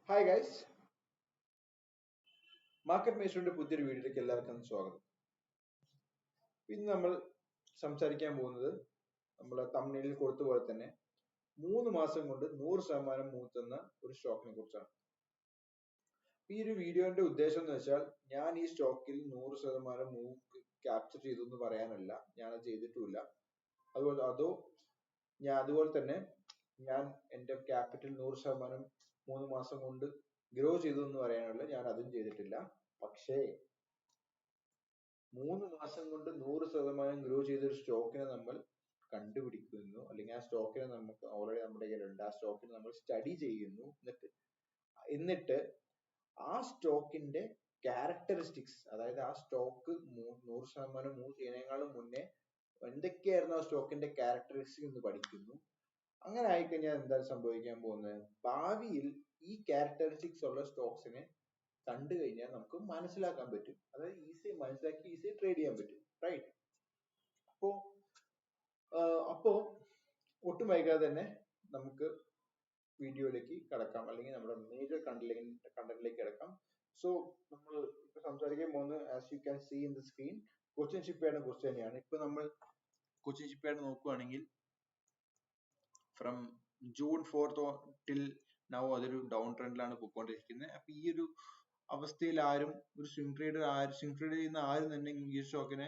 Hi guys, market മേസ്റ്ററിന്റെ പുതിയൊരു വീഡിയോയിലേക്ക് എല്ലാവർക്കും സ്വാഗതം. ഇന്ന് നമ്മൾ സംസാരിക്കാൻ പോകുന്നത് നമ്മൾ തമിഴിൽ കൊടുത്ത പോലെ തന്നെ 3 മാസം കൊണ്ട് 100% മൂത്തുന്ന ഒരു സ്റ്റോക്കിനെ കുറിച്ചാണ്. ഈ ഒരു വീഡിയോന്റെ ഉദ്ദേശം എന്ന് വെച്ചാൽ ഞാൻ ഈ സ്റ്റോക്കിൽ 100% മൂവ് ക്യാപ്ചർ ചെയ്തു എന്ന് പറയാനല്ല, ഞാനത് ചെയ്തിട്ടുമില്ല. അതുപോലെ തന്നെ ഞാൻ എന്റെ ക്യാപിറ്റൽ 100% 3 മാസം കൊണ്ട് ഗ്രോ ചെയ്തു എന്ന് പറയാനുള്ള ഞാൻ അതും ചെയ്തിട്ടില്ല. പക്ഷേ 3 മാസം കൊണ്ട് 100% ഗ്രോ ചെയ്ത ഒരു സ്റ്റോക്കിനെ നമ്മൾ കണ്ടുപിടിക്കുന്നു, അല്ലെങ്കിൽ ആ സ്റ്റോക്കിനെ നമുക്ക് ഓൾറെഡി നമ്മുടെ കയ്യിലുണ്ട്, ആ സ്റ്റോക്കിനെ നമ്മൾ സ്റ്റഡി ചെയ്യുന്നു. എന്നിട്ട് ആ സ്റ്റോക്കിന്റെ ക്യാരക്ടറിസ്റ്റിക്സ്, അതായത് ആ സ്റ്റോക്ക് 100% മൂവ് ചെയ്യുന്നതിനേക്കാളും മുന്നേ എന്തൊക്കെയായിരുന്നു ആ സ്റ്റോക്കിന്റെ ക്യാരക്ടറിസ്റ്റിക്സ് എന്ന് പഠിക്കുന്നു. അങ്ങനെ ആയിക്കഴിഞ്ഞാൽ എന്താണ് സംഭവിക്കാൻ പോകുന്നത്? ഭാവിയിൽ ഈ ക്യാരക്ടറിസ്റ്റിക്സ് ഉള്ള സ്റ്റോക്സിനെ കണ്ടു കഴിഞ്ഞാൽ നമുക്ക് മനസ്സിലാക്കാൻ പറ്റും, അതായത് ഈസി മനസ്സിലാക്കി ഈസി ട്രേഡ് ചെയ്യാൻ പറ്റും, റൈറ്റ്? അപ്പോ ഒട്ടും വൈകാതെ തന്നെ നമുക്ക് വീഡിയോയിലേക്ക് കടക്കാം, അല്ലെങ്കിൽ നമ്മുടെ മേജർ കണ്ടന്റിലേക്ക് കിടക്കാം. സോ നമ്മൾ ഇപ്പൊ സംസാരിക്കാൻ പോകുന്നത്, as you can see in the screen, Cochin ഷിപ്പ്യാർഡിനെ കുറിച്ച് തന്നെയാണ്. ഇപ്പൊ നമ്മൾ കൊച്ചിൻ ഷിപ്പ്യാർഡ് നോക്കുകയാണെങ്കിൽ ഫ്രം ജൂൺ 4 ടിൽ നൗ അതൊരു ഡൗൺ ട്രെൻഡിലാണ് പോയിക്കൊണ്ടിരിക്കുന്നത്. അപ്പൊ ഈ ഒരു അവസ്ഥയിൽ ആരും ഒരു സ്വിംഗ് ട്രേഡ് ചെയ്യുന്ന ആരും തന്നെ ഈ സ്റ്റോക്കിനെ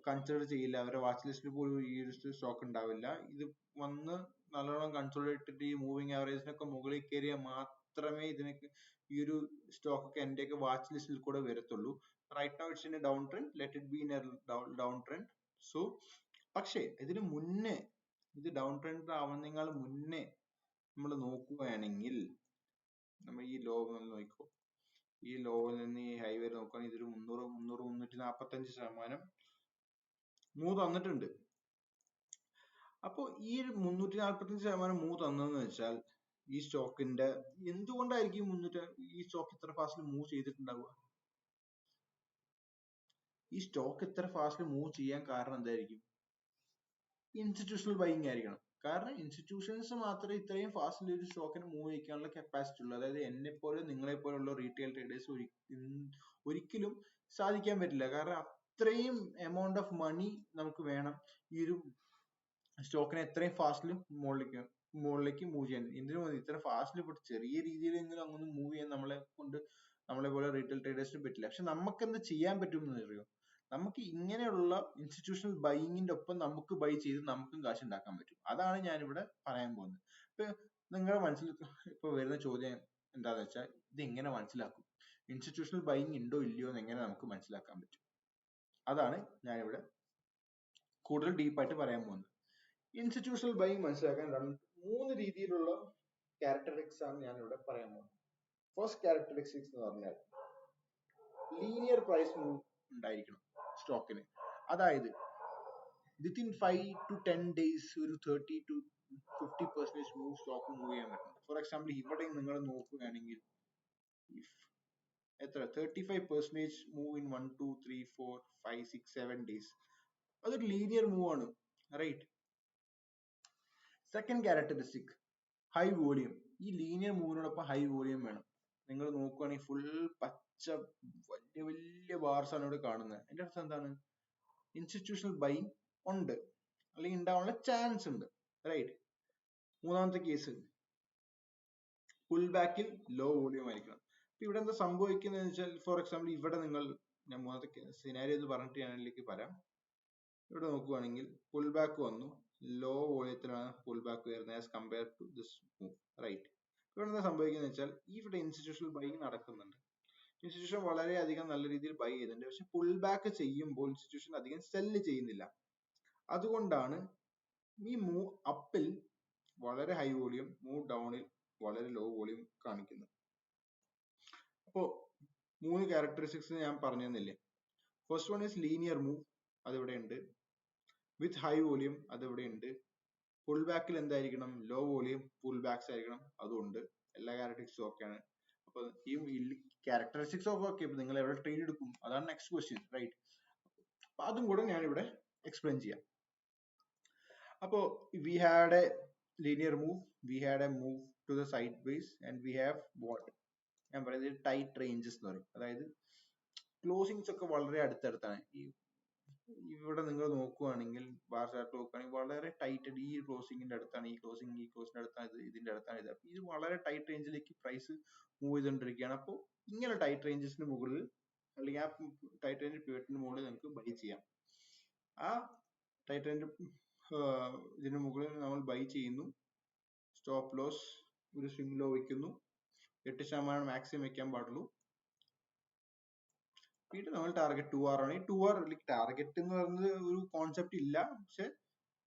കൺസിഡർ ചെയ്യില്ല. അവരുടെ വാച്ച് ലിസ്റ്റിൽ പോലും ഈ ഒരു സ്റ്റോക്ക് ഉണ്ടാവില്ല. ഇത് വന്ന് നല്ലോണം കൺസോളിഡേറ്റ് ഈ മൂവിങ് ആവറേജിനൊക്കെ മുകളിൽ കയറിയാൽ മാത്രമേ ഇതിനൊക്കെ ഈ ഒരു സ്റ്റോക്ക് ഒക്കെ എന്റെയൊക്കെ വാച്ച് ലിസ്റ്റിൽ കൂടെ വരത്തുള്ളൂ. Right now it's in a down trend, let it be in a down trend. So പക്ഷേ ഇതിന് മുന്നേ, ഇത് ഡൗൺ ട്രെൻഡ് ആവുന്നതിനേക്കാൾ മുന്നേ നമ്മൾ നോക്കുകയാണെങ്കിൽ, നമ്മൾ ഈ ലോ നോക്കിക്കോ, ഈ ലോയിൽ നിന്ന് ഈ ഹൈ വരെ നോക്കുകയാണെങ്കിൽ ഇതൊരു 345% മൂവ് തന്നിട്ടുണ്ട്. അപ്പൊ ഈ 345% മൂവ് തന്നെന്ന് വെച്ചാൽ ഈ സ്റ്റോക്കിന്റെ എന്തുകൊണ്ടായിരിക്കും ഈ സ്റ്റോക്ക് ഇത്ര ഫാസ്റ്റ് മൂവ് ചെയ്തിട്ടുണ്ടാവുക? ഈ സ്റ്റോക്ക് ഇത്ര ഫാസ്റ്റ് മൂവ് ചെയ്യാൻ കാരണം എന്തായിരിക്കും? ഇൻസ്റ്റിറ്റ്യൂഷണൽ ബൈയിങ് ആയിരിക്കണം. കാരണം ഇൻസ്റ്റിറ്റ്യൂഷൻസ് മാത്രമേ ഇത്രയും ഫാസ്റ്റിൽ ഒരു സ്റ്റോക്കിന് മൂവ് ചെയ്യിക്കാനുള്ള കപ്പാസിറ്റി ഉള്ളൂ. അതായത് എന്നെ പോലെ നിങ്ങളെ പോലുള്ള റീറ്റെയിൽ ട്രേഡേഴ്സ് ഒരിക്കലും സാധിക്കാൻ പറ്റില്ല. കാരണം അത്രയും എമൗണ്ട് ഓഫ് മണി നമുക്ക് വേണം ഈ ഒരു സ്റ്റോക്കിനെ എത്രയും ഫാസ്റ്റിൽ മുകളിലേക്ക് മൂവ് ചെയ്യാൻ. എന്തിനു ഇത്ര ഫാസ്റ്റിൽ ചെറിയ രീതിയിലെങ്കിലും അങ്ങനെ മൂവ് ചെയ്യാൻ നമ്മളെ പോലെ റീറ്റെയിൽ ട്രേഡേഴ്സിന് പറ്റില്ല. പക്ഷെ നമുക്ക് എന്ത് ചെയ്യാൻ പറ്റും എന്ന് അറിയോ? നമുക്ക് ഇങ്ങനെയുള്ള ഇൻസ്റ്റിറ്റ്യൂഷണൽ ബൈയിങ്ങിന്റെ ഒപ്പം നമുക്ക് ബൈ ചെയ്ത് നമുക്കും കാശ് ഉണ്ടാക്കാൻ പറ്റും. അതാണ് ഞാനിവിടെ പറയാൻ പോകുന്നത്. ഇപ്പൊ നിങ്ങളുടെ മനസ്സിൽ ഇപ്പൊ വരുന്ന ചോദ്യം എന്താന്ന് വെച്ചാൽ, ഇത് എങ്ങനെ മനസ്സിലാക്കും? ഇൻസ്റ്റിറ്റ്യൂഷണൽ ബൈയിങ് ഉണ്ടോ ഇല്ലയോ എന്ന് എങ്ങനെ നമുക്ക് മനസ്സിലാക്കാൻ പറ്റും? അതാണ് ഞാനിവിടെ കൂടുതൽ ഡീപ്പായിട്ട് പറയാൻ പോകുന്നത്. ഇൻസ്റ്റിറ്റ്യൂഷണൽ ബൈയിങ് മനസ്സിലാക്കാൻ 3 രീതിയിലുള്ള ക്യാരക്ടറിസ്റ്റിക്സ് ആണ് ഞാനിവിടെ പറയാൻ പോകുന്നത്. ഫസ്റ്റ് ക്യാരക്ടറിസ്റ്റിക്സ് എന്ന് പറഞ്ഞാൽ ലീനിയർ പ്രൈസ് മൂവ് ഉണ്ടായിരിക്കണം സ്റ്റോക്കിന്. അതായത് വിത്തിൻ 5 to 10 days ഒരു 30 to 50% മൂവ് സ്റ്റോക്ക് മൂവ് ചെയ്യാൻ പറ്റണം. ഫോർ എക്സാമ്പിൾ ഇവിടെ നിങ്ങൾ നോക്കുകയാണെങ്കിൽ എത്ര 35% മൂവ് ഇൻ 1 2 3 4 5 6 7 days, അതൊരു ലീനിയർ മൂവ് ആണ്, right? Second characteristic high volume. ഈ ലീനിയർ മൂവിനോടൊപ്പം ഹൈ വോളിയം വേണം. നിങ്ങൾ നോക്കുകയാണെങ്കിൽ ഫുൾ പച്ച വലിയ വലിയ ബാർസ് ആണ് ഇവിടെ കാണുന്നത്. അതിന്റെ അർത്ഥം എന്താണ്? ഇൻസ്റ്റിറ്റ്യൂഷണൽ ബൈയിങ് ഉണ്ട്, അല്ലെങ്കിൽ ഉണ്ടാവാനുള്ള ചാൻസ് ഉണ്ട്, റൈറ്റ്? മൂന്നാമത്തെ കേസ് പുൾ ബാക്കിൽ ലോ വോളിയം ആയിരിക്കണം. അപ്പൊ ഇവിടെ എന്താ സംഭവിക്കുന്നത് വെച്ചാൽ, ഫോർ എക്സാമ്പിൾ ഇവിടെ ഞാൻ മൂന്നാമത്തെ സിനാരിയോ എന്ന് പറഞ്ഞിട്ട് ഞാൻ അതിലേക്ക് പറയാം. ഇവിടെ നോക്കുകയാണെങ്കിൽ പുൾ ബാക്ക് വന്നു, ലോ വോളിയത്തിലാണ് പുൾ ബാക്ക് വരുന്നത് as compare to this move, right? ഇവിടെ എന്താ സംഭവിക്കുന്നത് വെച്ചാൽ, ഇവിടെ ഇൻസ്റ്റിറ്റ്യൂഷണൽ ബൈയിങ് നടക്കുന്നുണ്ട്. ഇൻസ്റ്റിറ്റ്യൂഷൻ വളരെയധികം നല്ല രീതിയിൽ ബൈ ചെയ്യുന്നുണ്ട്. പക്ഷെ പുൾ ബാക്ക് ചെയ്യുമ്പോൾ ഇൻസ്റ്റിറ്റ്യൂഷൻ അധികം സെല്ല് ചെയ്യുന്നില്ല. അതുകൊണ്ടാണ് ഈ മൂവ് അപ്പിൽ വളരെ ഹൈ വോളിയം, മൂവ് ഡൗണിൽ വളരെ ലോ വോളിയം കാണിക്കുന്നത്. അപ്പോ 3 ക്യാരക്ടറിസ്റ്റിക്സ് ഞാൻ പറഞ്ഞു തന്നില്ലേ? First one is linear move, അതിവിടെ ഉണ്ട്. വിത്ത് ഹൈ വോളിയം, അതിവിടെ ഉണ്ട്. പുൾ ബാക്കിൽ എന്തായിരിക്കണം? ലോ വോളിയം പുൾ ബാക്സ് ആയിരിക്കണം, അതുകൊണ്ട് എല്ലാ ക്യാരക്ടറിസ്റ്റിക്സും ഓക്കെയാണ്. അപ്പൊ ഈ ക്യാരക്ടറിസ്റ്റിക്സ് ഒക്കെ ഓക്കെ, ഇപ്പൊ നിങ്ങൾ എവിടെ ട്രേഡ് എടുക്കും, അതാണ് നെക്സ്റ്റ് ക്വസ്റ്റ്യൻ, റൈറ്റ്? അപ്പൊ അതും കൂടെ ഞാൻ ഇവിടെ എക്സ്പ്ലെയിൻ ചെയ്യാം. അപ്പോ we had a linear move, we had a move to the sideways, and we have what? ഞാൻ പറയുന്നത് ടൈറ്റ് റേഞ്ചസ് എന്ന് പറയും. അതായത് ക്ലോസിങ്സ് ഒക്കെ വളരെ അടുത്തടുത്താണ്. ഇവിടെ നിങ്ങൾ നോക്കുവാണെങ്കിൽ ബാർ ചാർട്ട് നോക്കുകയാണെങ്കിൽ വളരെ ടൈറ്റ്, ഈ ക്ലോസിംഗിന്റെ അടുത്താണ്, ഈ ക്ലോസിംഗിന്റെ അടുത്താണ്, ഇതിന്റെ അടുത്താണ് ഇത്. അപ്പൊ ഇത് വളരെ ടൈറ്റ് റേഞ്ചിലേക്ക് പ്രൈസ് മൂവ് ചെയ്തുകൊണ്ടിരിക്കുകയാണ്. അപ്പോൾ ഇങ്ങനെ ടൈറ്റ് റേഞ്ചസിന് മുകളിൽ അല്ലെങ്കിൽ ആ ടൈറ്റ് റേഞ്ച് പിവറ്റിന് മുകളിൽ നിങ്ങൾക്ക് ബൈ ചെയ്യാം. ആ ടൈറ്റ് റേഞ്ച് ഇതിന് മുകളിൽ നമ്മൾ ബൈ ചെയ്യുന്നു. സ്റ്റോപ്പ് ലോസ് ഒരു സ്വിംഗ് ലോ വയ്ക്കുന്നു. 8% മാക്സിമം വെക്കാൻ പാടുള്ളൂ. വീണ്ടും നമ്മൾ ടാർഗറ്റ് 2R ആണ്. ഈ 2R ടാർഗറ്റ് എന്ന് പറയുന്നത് ഒരു കോൺസെപ്റ്റ് ഇല്ല. പക്ഷെ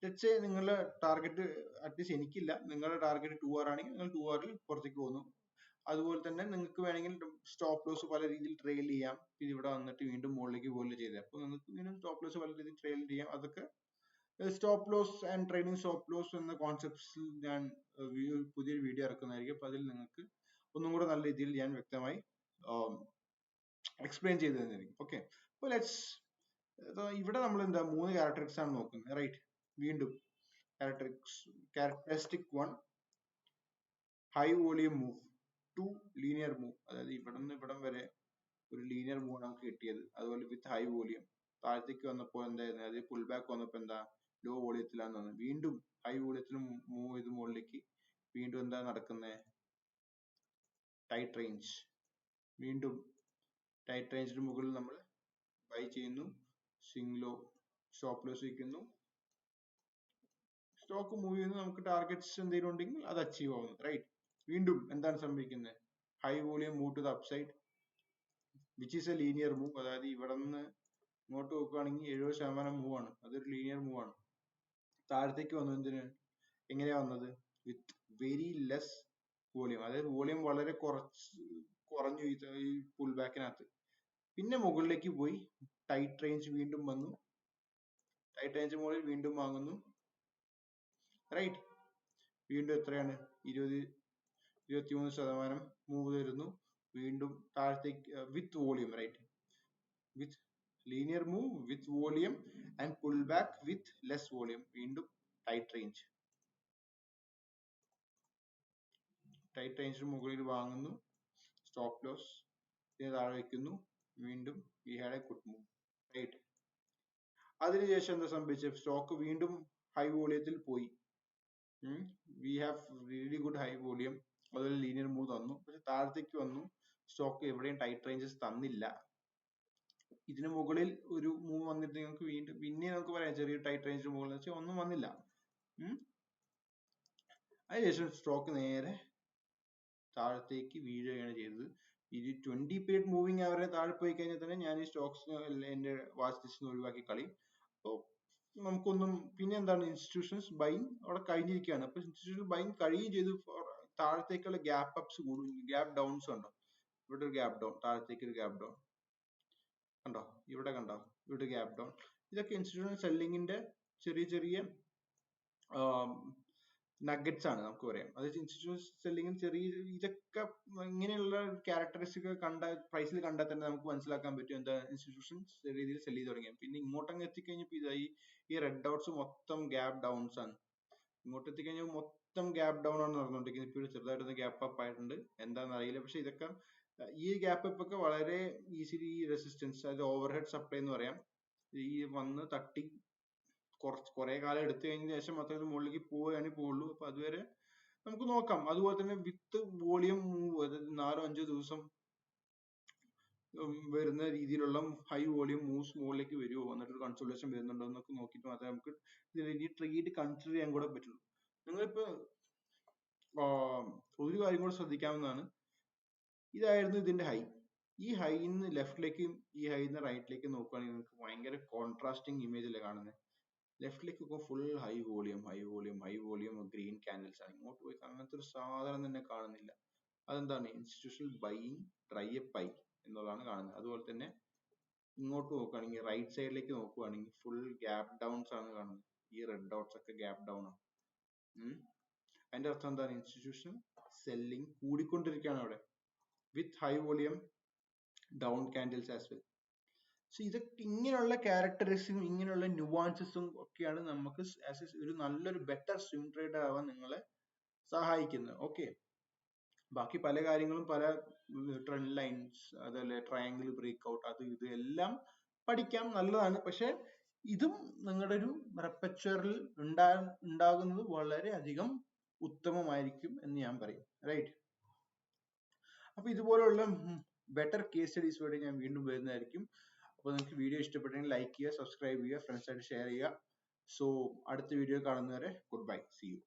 ലെറ്റ്സ് നിങ്ങളുടെ ടാർഗറ്റ്, അറ്റ്ലീസ്റ്റ് എനിക്കില്ല, നിങ്ങളുടെ ടാർഗറ്റ് 2R ആണെങ്കിൽ നിങ്ങൾ 2Rൽ പുറത്തേക്ക് പോകുന്നു. അതുപോലെ തന്നെ നിങ്ങൾക്ക് വേണമെങ്കിൽ സ്റ്റോപ്പ് ലോസ് പല രീതിയിൽ ട്രെയിൽ ചെയ്യാം. പിന്നെ ഇവിടെ വന്നിട്ട് വീണ്ടും മുകളിലേക്ക് പോലെ ചെയ്തത്. അപ്പോൾ നിങ്ങൾക്ക് വീണ്ടും സ്റ്റോപ്പ് ലോസ് പല രീതിയിൽ ട്രെയിൽ ചെയ്യാം. അതൊക്കെ stop loss and training stop loss എന്ന കോൺസെപ്റ്റ്സിൽ ഞാൻ പുതിയൊരു വീഡിയോ ഇറക്കുന്നതായിരിക്കും. അപ്പൊ അതിൽ നിങ്ങൾക്ക് ഒന്നും കൂടെ നല്ല രീതിയിൽ ഞാൻ വ്യക്തമായി എക്സ്പ്ലെയിൻ ചെയ്ത് തന്നിരിക്കും. ഓക്കെ, അപ്പോൾ ലെറ്റ്സ്, ഇവിടെ നമ്മൾ എന്താ 3 ക്യാരക്ടറിസ്റ്റിക്സ് ആണ് നോക്കുന്നത്, റൈറ്റ്? വീണ്ടും characteristic 1 high volume move, 2 linear move, അതായത് ഇവിടെ നിന്ന് ഇവിടം വരെ ഒരു ലീനിയർ മൂവ് നമുക്ക് കിട്ടിയത്. അതുപോലെ വിത്ത് ഹൈ വോളിയം, താഴത്തേക്ക് വന്നപ്പോൾ എന്തായിരുന്നു, അതായത് പുൾ ബാക്ക് വന്നപ്പോൾ എന്താ ലോ വോളിയത്തിലാണ് വന്നത്. വീണ്ടും ഹൈ വോളിയത്തിൽ മൂവ് ചെയ്ത് മുകളിലേക്ക്, വീണ്ടും എന്താ നടക്കുന്നത്, ടൈറ്റ് റേഞ്ച്. വീണ്ടും ടൈറ്റ് റേഞ്ചിന് മുകളിൽ നമ്മൾ ബൈ ചെയ്യുന്നു, സ്വിംഗ് ലോ, സ്റ്റോപ്പ് ലോസ് വയ്ക്കുന്നു, സ്റ്റോക്ക് മൂവ് ചെയ്യുന്നു. നമുക്ക് ടാർഗറ്റ്സ് എന്തെങ്കിലും ഉണ്ടെങ്കിൽ അത് അച്ചീവ് ആവുന്നു, റൈറ്റ്? വീണ്ടും എന്താണ് സംഭവിക്കുന്നത്, high volume move to the upside which is a linear move. അതായത് ഇവിടെ നിന്ന് ഇങ്ങോട്ട് നോക്കുകയാണെങ്കിൽ 70% മൂവ് ആണ്, അതൊരു ലീനിയർ മൂവ് ആണ്. താഴത്തേക്ക് വന്നു, എന്തിന്, എങ്ങനെയാ വന്നത്, വിത്ത് വെരി ലെസ് വോളിയം, അതായത് വോളിയം വളരെ കുറഞ്ഞു ഈ പുൾ ബാക്കിനകത്ത്. പിന്നെ മുകളിലേക്ക് പോയി ടൈറ്റ് റേഞ്ച് വീണ്ടും വന്നു, ടൈറ്റ് റേഞ്ച് മുകളിൽ വീണ്ടും വാങ്ങുന്നു, റൈറ്റ്? വീണ്ടും എത്രയാണ്, 23% മൂവ് തരുന്നു. വീണ്ടും താഴത്തേക്ക് with volume, right? With linear move with volume and pull back with less volume. വീണ്ടും ടൈറ്റ് റേഞ്ച്, ടൈറ്റ് റേഞ്ചിന് മുകളിൽ വാങ്ങുന്നു, സ്റ്റോപ്പ് ലോസ് താഴെ വയ്ക്കുന്നു, വീണ്ടും we had a good move, right? അതിനുശേഷം എന്താ സംഭവിച്ചത്, സ്റ്റോക്ക് വീണ്ടും ഹൈ വോളിയത്തിൽ പോയി. We have really good high volume, അതുപോലെ ലീനിയർ മൂവ് തന്നു. പക്ഷെ താഴത്തേക്ക് വന്നു, സ്റ്റോക്ക് എവിടെയും ടൈറ്റ് റേഞ്ചസ് തന്നില്ല. ഇതിന് മുകളിൽ ഒരു മൂവ് വന്നിട്ട് നിങ്ങൾക്ക് വീണ്ടും പിന്നെ നമുക്ക് പറയാം ചെറിയ ടൈറ്റ് റേഞ്ചിന് മുകളിൽ വെച്ചാൽ ഒന്നും വന്നില്ല. അതിനുശേഷം സ്റ്റോക്ക് നേരെ താഴത്തേക്ക് വീഴുകയാണ് ചെയ്തത്. ഇത് 20 പീരീഡ് മൂവിങ് അവരെ താഴെ പോയി കഴിഞ്ഞാൽ തന്നെ ഞാൻ ഈ സ്റ്റോക്സ് എന്റെ വാച്ച് ലിസ്റ്റിൽ ഒഴിവാക്കി കളയും. അപ്പോൾ നമുക്കൊന്നും, പിന്നെ എന്താണ്, ഇൻസ്റ്റിറ്റ്യൂഷൻസ് ബൈങ് അവിടെ കഴിഞ്ഞിരിക്കുകയാണ്. അപ്പൊ ഇൻസ്റ്റിറ്റ്യൂഷണൽ ബൈങ് കഴിയുകയും ചെയ്തു. താഴത്തേക്കുള്ള ഗ്യാപ്പ് അപ്സ് കൂടും, ഗ്യാപ്പ് ഡൗൺസ് ഉണ്ടോ, ഇവിടെ ഒരു ഗ്യാപ്പ് ഡൗൺ, താഴത്തേക്ക് ഒരു ഗ്യാപ്പ് ഡൗൺ കണ്ടോ, ഇവിടെ കണ്ടോ, ഇവിടെ ഗ്യാപ്പ് ഡൗൺ. ഇതൊക്കെ ഇൻസ്റ്റിറ്റ്യൂഷണൽ സെല്ലിങ്ങിന്റെ ചെറിയ ചെറിയ നഗറ്റ്സ് ആണ് നമുക്ക് പറയാം. അതായത് ഇൻസ്റ്റിറ്റ്യൂഷണൽ സെല്ലിങ്ങിന് ചെറിയ ഇതൊക്കെ ഇങ്ങനെയുള്ള ക്യാരക്ടറിസ്റ്റിക് പ്രൈസിൽ കണ്ടാൽ തന്നെ നമുക്ക് മനസ്സിലാക്കാൻ പറ്റും എന്താ ഇൻസ്റ്റിറ്റ്യൂഷൻ രീതിയിൽ സെല് ചെയ്ത് തുടങ്ങിയത്. പിന്നെ ഇങ്ങോട്ടങ്ങ് എത്തിക്കഴിഞ്ഞപ്പോൾ ഇതായി, ഈ റെഡ് ഡോട്ട്സ് മൊത്തം ഗ്യാപ്പ് ഡൗൺസ് ആണ്. ഇങ്ങോട്ട് എത്തിക്കഴിഞ്ഞാൽ മൊത്തം ഗ്യാപ്പ് ഡൗൺ ആണ് നടന്നുകൊണ്ടിരിക്കുന്നത്. ഇപ്പോൾ ചെറുതായിട്ടൊന്ന് ഗ്യാപ്പ് അപ്പ് ആയിട്ടുണ്ട്, എന്താണെന്ന് അറിയില്ല. പക്ഷെ ഇതൊക്കെ ഈ ഗ്യാപ്പ് അപ്പ് ഒക്കെ വളരെ ഈസിലി റെസിസ്റ്റൻസ്, അതായത് ഓവർ ഹെഡ് സപ്ലൈ എന്ന് പറയാം, ഈ വന്ന് തട്ടി കുറെ കാലം എടുത്തു കഴിഞ്ഞ ശേഷം മാത്രമേ ഇത് മുകളിലേക്ക് പോവുകയാണെങ്കിൽ പോവുള്ളൂ. അപ്പൊ അതുവരെ നമുക്ക് നോക്കാം. അതുപോലെ തന്നെ വിത്ത് വോളിയം മൂവ്, അതായത് 4-5 ദിവസം വരുന്ന രീതിയിലുള്ള ഹൈ വോളിയം മൂവ്സ് മുകളിലേക്ക് വരുമോ, എന്നിട്ട് കൺസോൾട്ടേഷൻ വരുന്നുണ്ടോ എന്നൊക്കെ നോക്കിയിട്ട് മാത്രമേ നമുക്ക് ഈ ട്രേഡ് കൺസിഡർ ചെയ്യാൻ കൂടെ പറ്റുള്ളൂ. നിങ്ങളിപ്പോ ഒരു കാര്യം കൂടെ ശ്രദ്ധിക്കാവുന്നതാണ്, ഇതായിരുന്നു ഇതിന്റെ ഹൈ. ഈ ഹൈന്ന് ലെഫ്റ്റിലേക്കും ഈ ഹൈന്ന് റൈറ്റിലേക്കും നോക്കുകയാണെങ്കിൽ നിങ്ങൾക്ക് ഭയങ്കര കോൺട്രാസ്റ്റിംഗ് ഇമേജ് അല്ലേ കാണുന്നത്. ലെഫ്റ്റിലേക്ക് ഒക്കെ full high volume, high volume, high volume green candles ആണ്. ഇങ്ങോട്ട് പോയി അങ്ങനത്തെ ഒരു സാധനം തന്നെ കാണുന്നില്ല. അതെന്താണ്, ഇൻസ്റ്റിറ്റ്യൂഷണൽ ബൈയിങ് ഡ്രൈ അപ്പ് ആയി എന്നുള്ളതാണ് കാണുന്നത്. അതുപോലെ തന്നെ ഇങ്ങോട്ട് നോക്കുകയാണെങ്കിൽ റൈറ്റ് സൈഡിലേക്ക് നോക്കുകയാണെങ്കിൽ ഫുൾ ഗ്യാപ്പ് ഡൗൺസ് ആണ് കാണുന്നത്. ഈ റെഡ് ഡോട്ട്സ് ഒക്കെ ഗ്യാപ്പ് ഡൗൺ ആണ്. അതിന്റെ അർത്ഥം എന്താണ്, ഇൻസ്റ്റിറ്റ്യൂഷണൽ സെല്ലിംഗ് കൂടിക്കൊണ്ടിരിക്കുകയാണ് അവിടെ, with high volume down candles as well. So ഇതൊക്കെ ഇങ്ങനെയുള്ള ക്യാരക്ടറിസ്റ്റിക്സും ഇങ്ങനെയുള്ള ന്യൂവാൻസസും ഒക്കെയാണ് നമുക്ക് ഒരു നല്ലൊരു ബെറ്റർ സ്വിംഗ് ട്രേഡർ ആവാൻ നിങ്ങളെ സഹായിക്കുന്നത്. ഓക്കെ, ബാക്കി പല കാര്യങ്ങളും പല ട്രെൻഡ് ലൈൻസ് അതല്ലേ ട്രയാങ്കിൾ ബ്രേക്ക് ഔട്ട് അത് ഇത് എല്ലാം പഠിക്കാം, നല്ലതാണ്. പക്ഷെ ഇതും നിങ്ങളുടെ ഒരു റെപ്പർച്ചറിൽ ഉണ്ടാകുന്നത് വളരെ അധികം ഉത്തമമായിരിക്കും എന്ന് ഞാൻ പറയും. റൈറ്റ്. അപ്പൊ ഇതുപോലുള്ള ബെറ്റർ കേസ് സ്റ്റഡീസ് വേണ്ടി ഞാൻ വീണ്ടും വരുന്നതായിരിക്കും. അപ്പോൾ നിങ്ങൾക്ക് വീഡിയോ ഇഷ്ടപ്പെട്ടെങ്കിൽ ലൈക്ക് ചെയ്യുക, സബ്സ്ക്രൈബ് ചെയ്യുക, ഫ്രണ്ട്സായിട്ട് ഷെയർ ചെയ്യുക. സോ അടുത്ത വീഡിയോ കാണുന്നവരെ ഗുഡ് ബൈ, സീ യു.